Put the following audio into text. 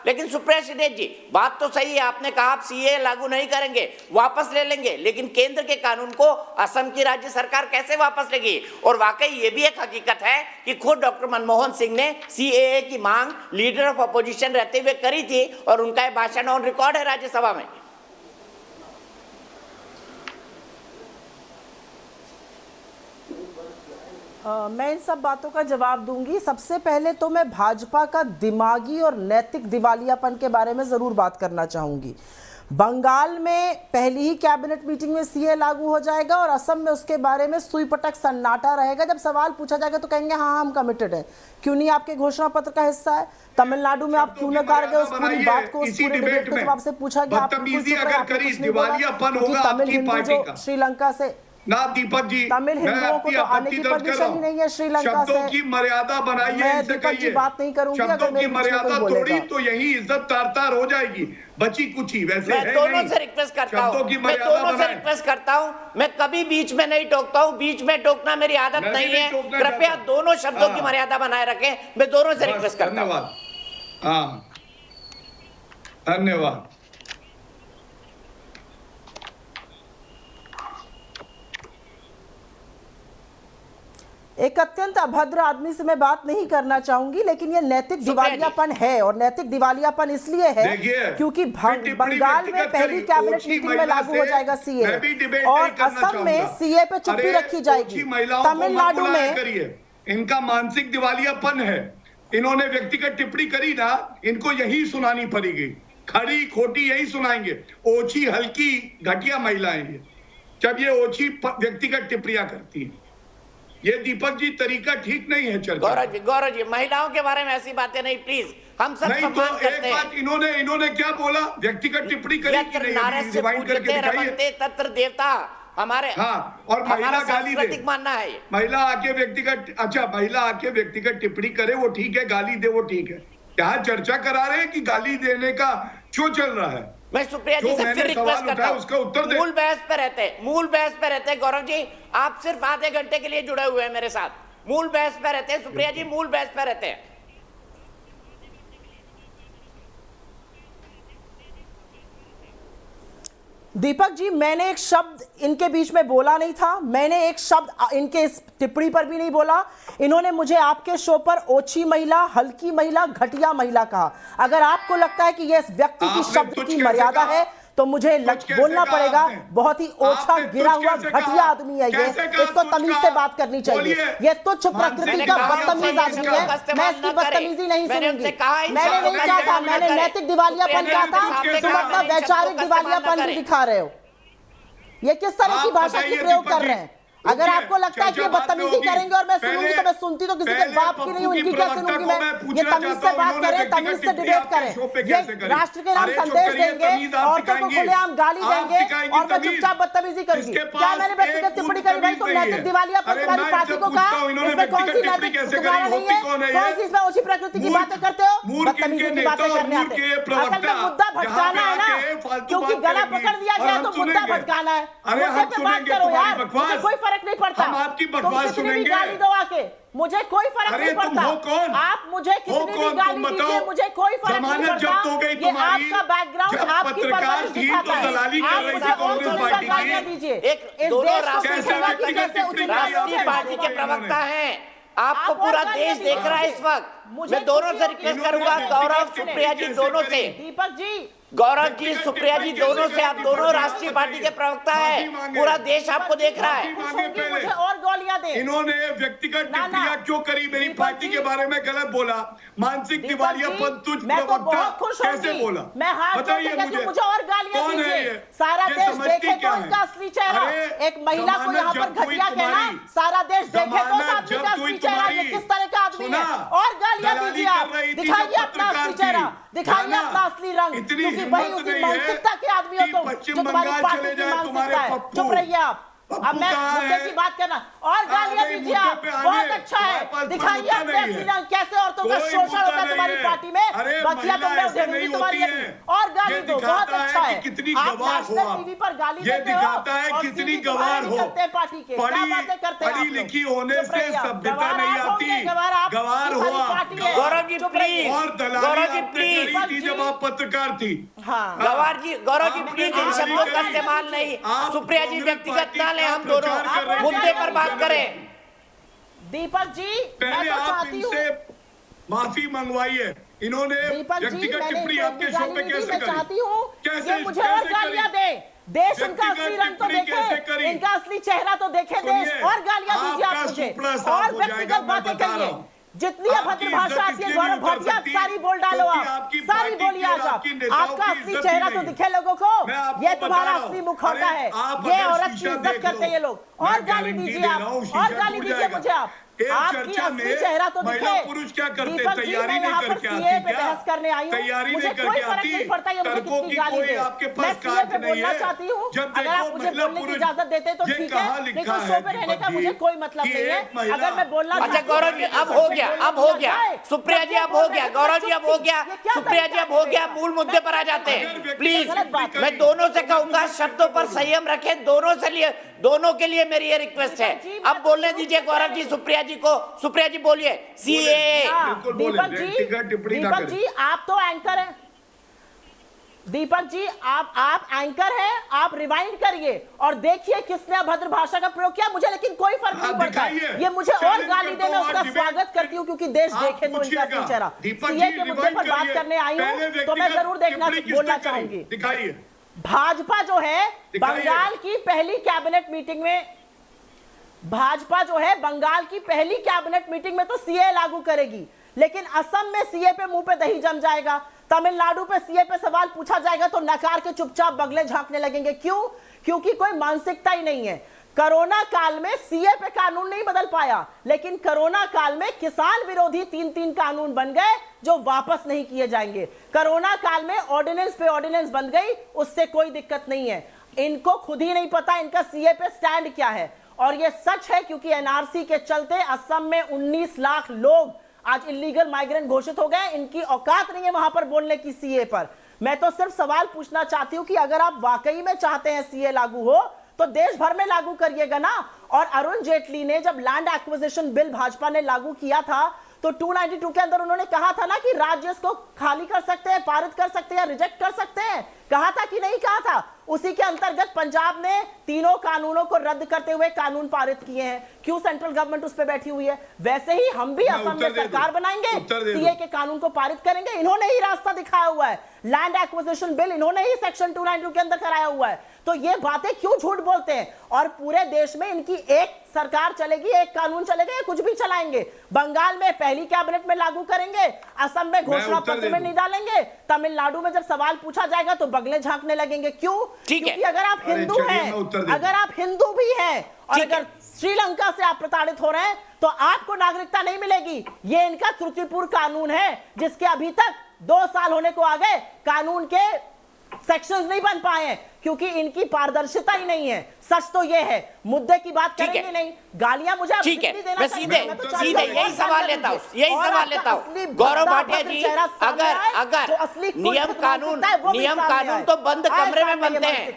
लेकिन सुप्रिया श्रीदेव जी, बात तो सही है, आपने कहा आप सीए लागू नहीं करेंगे, वापस ले लेंगे, लेकिन केंद्र के कानून को असम की राज्य सरकार कैसे वापस लेगी? और वाकई ये भी एक हकीकत है कि खुद डॉक्टर मनमोहन सिंह ने सीएए की मांग लीडर ऑफ अपोजिशन रहते हुए करी थी और उनका ये भाषण ऑन रिकॉर्ड है राज्यसभा में। मैं इन सब बातों का जवाब दूंगी। सबसे पहले तो मैं भाजपा का दिमागी और नैतिक दिवालियापन के बारे में जरूर बात करना चाहूंगी। बंगाल में पहली ही कैबिनेट मीटिंग में सीए लागू हो जाएगा और असम में उसके बारे में सुई पटक सन्नाटा रहेगा। जब सवाल पूछा जाएगा तो कहेंगे हाँ हम कमिटेड हैं। क्यों नहीं आपके घोषणा पत्र का हिस्सा है? तमिलनाडु में आप क्यों न कर गए उस पूरी बात को, उस पूरे डिबेट को? जब आपसे पूछा गया आप तमिल हिंदू जो श्रीलंका से ना दीपक जी, तमिल हिंदुओं को तो आने की परमिशन ही नहीं है श्रीलंका से। शब्दों की मर्यादा बनाइए, मैं दीपक जी बात नहीं करूंगी। शब्दों की मर्यादा तोड़ी तो यही इज्जत तार-तार हो जाएगी, बची कुछ ही। वैसे मैं दोनों से रिक्वेस्ट करता हूं, मैं कभी बीच में नहीं टोकता हूं, बीच में टोकना मेरी आदत नहीं है। कृपया दोनों शब्दों की मर्यादा बनाए रखें, मैं दोनों से रिक्वेस्ट करता हूं। धन्यवाद। हाँ, धन्यवाद। एक अत्यंत अभद्र आदमी से मैं बात नहीं करना चाहूंगी, लेकिन ये नैतिक दिवालियापन है। और नैतिक दिवालियापन इसलिए है क्योंकि बंगाल में पहली कैबिनेट मीटिंग में लागू हो जाएगा सीए और असम में सीए पे चुप्पी रखी जाएगी। तमिलनाडु में इनका मानसिक दिवालियापन है। इन्होंने व्यक्तिगत टिप्पणी करी ना, इनको यही सुनानी पड़ेगी, खड़ी खोटी यही सुनाएंगे। ओछी हल्की घटिया महिलाएं ये, जब ये ओछी व्यक्तिगत टिप्पणियां करती हैं, ये दीपक जी तरीका ठीक नहीं है चर्चा। गौरव जी महिलाओं के बारे में ऐसी बातें नहीं, प्लीज। हम सब सम्मान करते हैं। एक बात इन्होंने क्या बोला, व्यक्तिगत टिप्पणी करी कि नहीं, रिवाइंड करके दिखाइए। तत्र देवता हमारे, हाँ, और महिला गाली दे, मानना है ये। महिला आके व्यक्तिगत, अच्छा महिला आके व्यक्तिगत टिप्पणी करे वो ठीक है, गाली दे वो ठीक है। यहाँ चर्चा करा रहे हैं कि गाली देने का क्यों चल रहा है। मैं सुप्रिया जी से फिर रिक्वेस्ट करता हूं, उसका उत्तर दे। मूल बहस पे रहते हैं गौरव जी, आप सिर्फ आधे घंटे के लिए जुड़े हुए हैं मेरे साथ। मूल बहस पे रहते हैं सुप्रिया जी, मूल बहस पे रहते हैं। दीपक जी मैंने एक शब्द इनके बीच में बोला नहीं था, मैंने एक शब्द इनके इस टिप्पणी पर भी नहीं बोला। इन्होंने मुझे आपके शो पर ओछी महिला, हल्की महिला, घटिया महिला कहा। अगर आपको लगता है कि यह व्यक्ति की शब्द की मर्यादा है तो मुझे बोलना पड़ेगा बहुत ही ओछा गिरा हुआ घटिया आदमी है ये, इसको तमीज से बात करनी चाहिए। ये तुच्छ प्रकृति का बदतमीज आदमी है, मैं इसकी बदतमीजी नहीं सुनूंगी। मैंने नहीं कहा था, मैंने नैतिक दिवालियापन कहा था, तुम अपना वैचारिक दिवालियापन भी दिखा रहे हो। ये किस तरह की भाषा की प्रयोग कर रहे हैं? अगर आपको लगता है कि ये बदतमीजी करेंगे और मैं सुनूंगी तो मैं सुनती तो किसी के बाप की नहीं, उनकी क्या सुनूंगी मैं? ये तमीज से बात करें, तमीज से डिबेट करें। ये राष्ट्र के नाम संदेश देंगे, औरतों को खुलेआम गाली देंगे और मैं चुपचाप बदतमीजी करूंगी। क्या मैंने व्यक्तिगत टिप्पणी करी? भाई तुम नैतिक दिवालियापन तुम्हारी पार्टी को कहा, इसमें कौन सी नैतिक तुम्हारा नहीं है? कौन सी इसमें ओछी प्रकृति की बातें करते हो, बदतमीजी की बातें करने आते हैं। असल में मुद्दा भटकाना है ना, क्योंकि गला पकड़ दिया गया तो मुद्दा भटकाना है। मुद्दे पे बात करो यार, मुझे कोई फर्क नहीं पड़ता। हम आपकी बकवास सुनेंगे, गाली दो आके, मुझे कोई फर्क नहीं पड़ता। आप मुझे कितनी भी गाली दीजिए, मुझे कोई फर्क नहीं पड़ता। ये आपका बैकग्राउंड, आपकी परवरिश दिखाता है। आप मुझे और थोड़ी सा गालियां दीजिए। एक दोनों राष्ट्रीय पार्टी के प्रवक्ता हैं, आपको पूरा देश देख रहा है इस वक्त। मैं दोनों से रिक्वेस्ट करूंगा, गौरव सुप्रिया जी दोनों से, दीपक जी, गौरव जी सुप्रिया जी दोनों से, आप दोनों राष्ट्रीय पार्टी के प्रवक्ता है, पूरा देश आपको देख रहा है। मुझे और गोलियां दे। इन्होंने व्यक्तिगत टिप्पणियां क्यों करी, मेरी पार्टी के बारे में गलत बोला, मानसिक दिवालियापन तुझ प्रवक्ता कैसे बोला? मैं हाथ जोड़ के कहती हूं मुझे और गालियां दीजिए। सारा देश देखे तो इनका असली चेहरा। एक महिला को यहाँ पर घटिया कहना, सारा देश देखे तो उस आदमी का असली चेहरा, ये किस तरह का आदमी है। और गालियां दीजिए आप, दिखाइए अपना असली चेहरा, दिखाइए अपना असली रंग, क्योंकि वही उसी मानसिकता के आदमी हो तुम जो तुम्हारी पार्टी की मानसिकता है। चुप रहिए आप। अब मैं मुद्दे की बात करना और गालियां दीजिए आप, बहुत अच्छा है, दिखाइए अपने श्रीलंका कैसे औरतों का शोषण होता है तुम्हारी पार्टी में, बचिया तुम लोग ढेरूंगी तुम्हारी और गाली दो, बहुत अच्छा है। आप नेशनल टीवी पर गाली देते हो और कितनी गवार करते हैं पार्टी के, क्या बातें करते हैं, पढ़ी लिखी होने से सभ्यता नहीं आती, गवार हो आप। गौरव जी प्लीज, और गौरव जी दलाली प्लीज, जब आप पत्रकार थी। हाँ गौरव जी प्लीज इन शब्दों का इस्तेमाल नहीं, सुप्रिया जी व्यक्तिगत ना ले, हम दोनों मुद्दे पर बात करें। दीपक जी मैं पहले तो आप चाहती हूँ, इनसे माफी मंगवाई है, इन्होंने दीपक जी व्यक्तिगत मैंने टिप्पणी आपके शो पे कैसे मैं करी? चाहती हूँ कैसे- ये मुझे कैसे और गालियां करी? दे, देश इनका व्यक्तिगत असली रंग तो टिप्पणी कैसे देखे, करी? इनका असली चेहरा तो देखे देश, सुनिए, और गालियां दीजिए आप आपका मुझे सुपड़ा साफ और हो जाएगा, व्यक्तिगत मैं बातें बता रहा कहिए, हूं। जितनी आपकी अभद्र इज्जत भाषा आती है इसलिए गौरव नहीं कर भाटिया सकती, सारी बोल डालो क्योंकि आप, आपकी सारी पार्टी बोलिए की और आज आप, आपकी नेताओं आपका की असली इज्जत चेहरा ही तो नहीं। दिखे लोगों को, मैं आपको ये बता तुम्हारा रहा हूं। असली मुखौटा अरे है, आप ये अगर औरत की शीशा इज्जत देख करते हैं ये लो, लोग, मैं और गाली गारंटी दीजिए दे आप, रहा हूं, और शीशा गाली टूट दीजिए जाएगा। मुझे आप, एक आपकी चर्चा असली में चेहरा तो महिला दिखे। पुरुष क्या करते, दीपक जी तैयारी मैं नहीं यहाँ पर करके सीए आती पे क्या? बहस करने आई हूँ, तैयारी मुझे नहीं कोई करके फर्क आती, नहीं पड़ता ये मुझे तर्कों कितनी की गाली कोई दे, आपके मैं पास सीए काट पे नहीं बोलना है। चाहती हूँ, जब अगर आप देखो मुझे महिला बोलने की पुरुष, इजाजत देते तो ये ठीक कहाँ है, नहीं लिखा तो है शो पे रहने दीपक का मुझे जी, कोई मतलब कि नहीं है, एक महिला- अगर मैं बोलना अच्छा चाहती हूँ, गौरव जी अब हो गया, अब हो गया, सुप्रिया जी अब हो गया, गौरव जी अब हो गया, सुप्रिया जी अब हो गया, मूल मुद्दे पर आ जाते हैं प्लीज। मैं दोनों से कहूंगा शब्दों पर संयम रखें, दोनों के लिए मेरी ये रिक्वेस्ट है। अब बोलने दीजिए गौरव जी सुप्रिया जी को, सुप्रिया जी बोलिए सीए। बिल्कुल बोले, व्यक्तिगत टिप्पणी ना दीपक करें। जी आप तो एंकर हैं, दीपक जी आप एंकर हैं, आप रिवाइंड करिए और देखिए किसने अभद्र भाषा का प्रयोग किया, मुझे लेकिन कोई फर्क नहीं हाँ, पड़ता दिखाइए। है, ये मुझे और चैलेंज गाली दे, करता मैं हूं, उसका आज स्वागत डिबेट करती हूँ क्योंकि देश आप देखे तो इनका पूछिएगा। असली चेहरा। दीपक सीए जी, के मुद्दे पर रिवाइंड बात करिए। करने आई पहले हूँ तो मैं व्यक्तिगत जरूर देखना टिप्पणी किसने बोलना करी? चाहूंगी। दिखाइए। भाजपा जो है दिखाइए। बंगाल की पहली कैबिनेट मीटिंग में, भाजपा जो है बंगाल की पहली कैबिनेट मीटिंग में तो सीए लागू करेगी, लेकिन असम में सीए पे मुंह पे दही जम जाएगा, तमिलनाडु पे सीए पे सवाल पूछा जाएगा तो नकार के चुपचाप बगले झांकने लगेंगे। क्यों? क्योंकि कोई मानसिकता ही नहीं है। कोरोना काल में सीए पे कानून नहीं बदल पाया, लेकिन कोरोना काल में किसान विरोधी 3-3 कानून बन गए जो वापस नहीं किए जाएंगे। कोरोना काल में ऑर्डिनेंस पे ऑर्डिनेंस बन गई, उससे कोई दिक्कत नहीं है। इनको खुद ही नहीं पता इनका सीए पे स्टैंड क्या है, और यह सच है क्योंकि एनआरसी के चलते असम में 19 लाख लोग आज इलीगल माइग्रेंट घोषित हो गए। इनकी औकात नहीं है वहां पर बोलने की सीए पर। मैं तो सिर्फ सवाल पूछना चाहती हूं कि अगर आप वाकई में चाहते हैं सीए लागू हो तो देश भर में लागू करिएगा ना। और अरुण जेटली ने जब लैंड एक्विजिशन बिल भाजपा ने लागू किया था तो 292 के अंदर उन्होंने कहा था ना कि राज्य इसको खाली कर सकते हैं, पारित कर सकते हैं, रिजेक्ट कर सकते हैं, कहा था कि नहीं कहा था? उसी के अंतर्गत पंजाब ने तीनों कानूनों को रद्द करते हुए कानून पारित किए हैं। क्यों सेंट्रल गवर्नमेंट उस पर बैठी हुई है? वैसे ही हम भी असम में सरकार बनाएंगे, सीए के कानून को पारित करेंगे। इन्होंने ही रास्ता दिखाया हुआ है, लैंड एक्विजिशन बिल इन्होंने ही सेक्शन 292 के अंदर कराया हुआ है। तो ये बातें क्यों झूठ बोलते हैं? और पूरे देश में इनकी एक सरकार चलेगी, एक कानून चलेगा, या कुछ भी चलाएंगे। बंगाल में पहली कैबिनेट में लागू करेंगे, असम में घोषणा पत्र में नहीं डालेंगे, तमिलनाडु में जब सवाल पूछा जाएगा तो बगले झांकने लगेंगे। क्यों? क्योंकि अगर आप हिंदू हैं, अगर आप हिंदू भी हैं और अगर श्रीलंका से आप प्रताड़ित हो रहे हैं तो आपको नागरिकता नहीं मिलेगी। ये इनका त्रुटिपूर्ण कानून है जिसके अभी तक 2 साल होने को आ गए, कानून के सेक्शंस नहीं बन पाए हैं क्योंकि इनकी पारदर्शिता ही नहीं है। सच तो ये है, मुद्दे की बात करेंगे नहीं, गालियां मुझे ठीक है। मैं सीधे यही सवाल लेता हूँ, गौरव भाटिया जी, अगर नियम कानून तो बंद कमरे में बनते हैं।